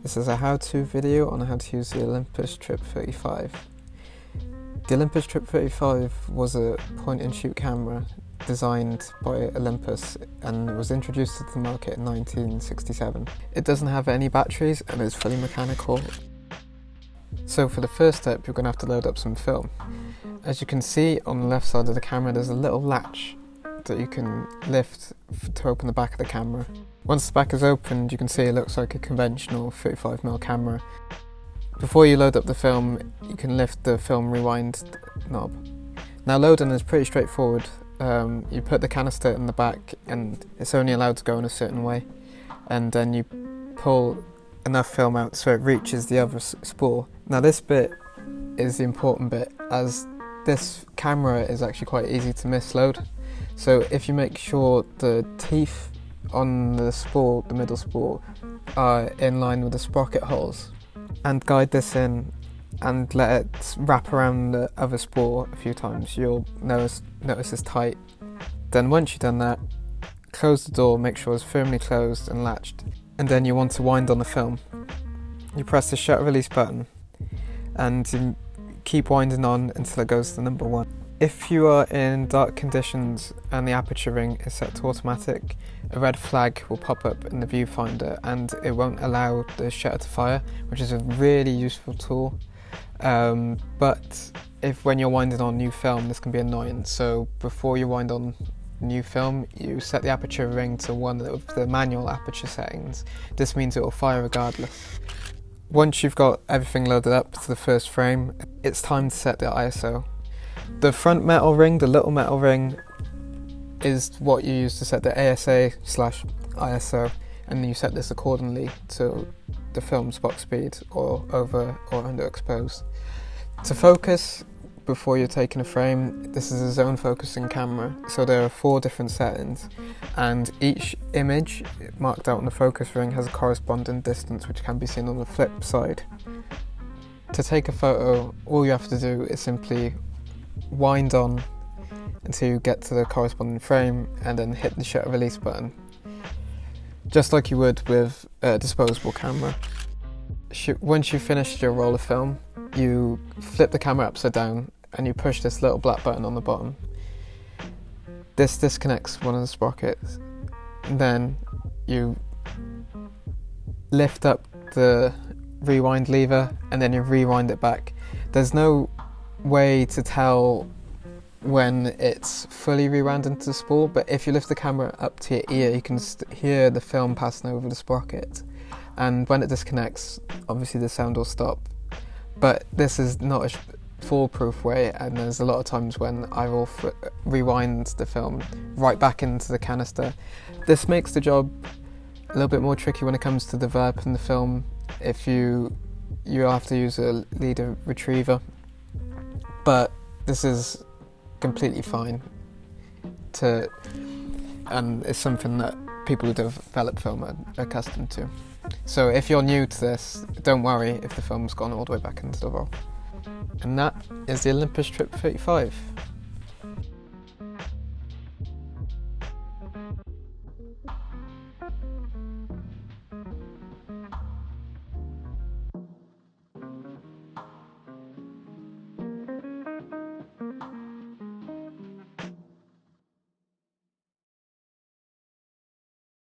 This is a how-to video on how to use the Olympus Trip 35. The Olympus Trip 35 was a point-and-shoot camera designed by Olympus and was introduced to the market in 1967. It doesn't have any batteries and is fully mechanical. So for the first step, you're going to have to load up some film. As you can see on the left side of the camera, there's a little latch that you can lift to open the back of the camera. Once the back is opened, you can see it looks like a conventional 35mm camera. Before you load up the film, you can lift the film rewind knob. Now loading is pretty straightforward. You put the canister in the back and it's only allowed to go in a certain way, and then you pull enough film out so it reaches the other spool. Now this bit is the important bit, as this camera is actually quite easy to misload. So if you make sure the teeth on the spool, the middle spool, are in line with the sprocket holes, and guide this in and let it wrap around the other spool a few times, you'll notice it's tight. Then once you've done that, close the door, make sure it's firmly closed and latched, and then you want to wind on the film. You press the shutter release button and you keep winding on until it goes to number 1. If you are in dark conditions and the aperture ring is set to automatic, a red flag will pop up in the viewfinder and it won't allow the shutter to fire, which is a really useful tool. But when you're winding on new film, this can be annoying. So before you wind on new film, you set the aperture ring to one of the manual aperture settings. This means it will fire regardless. Once you've got everything loaded up to the first frame, it's time to set the ISO. The front metal ring, the little metal ring, is what you use to set the ASA/ISO, and you set this accordingly to the film's box speed, or over or underexposed. To focus before you're taking a frame, this is a zone focusing camera, so there are 4 different settings, and each image marked out on the focus ring has a corresponding distance, which can be seen on the flip side. To take a photo, all you have to do is simply wind on until you get to the corresponding frame and then hit the shutter release button, just like you would with a disposable camera. Once you've finished your roll of film, you flip the camera upside down and you push this little black button on the bottom. This disconnects one of the sprockets. Then you lift up the rewind lever and then you rewind it back. There's no way to tell when it's fully rewound into the spool, but if you lift the camera up to your ear, you can hear the film passing over the sprocket, and when it disconnects, obviously the sound will stop. But this is not a foolproof way, and there's a lot of times when I will rewind the film right back into the canister. This makes the job a little bit more tricky when it comes to developing the film. If you have to use a leader retriever, but this is completely fine and it's something that people who develop film are accustomed to. So if you're new to this, don't worry if the film's gone all the way back into the roll. And that is the Olympus Trip 35.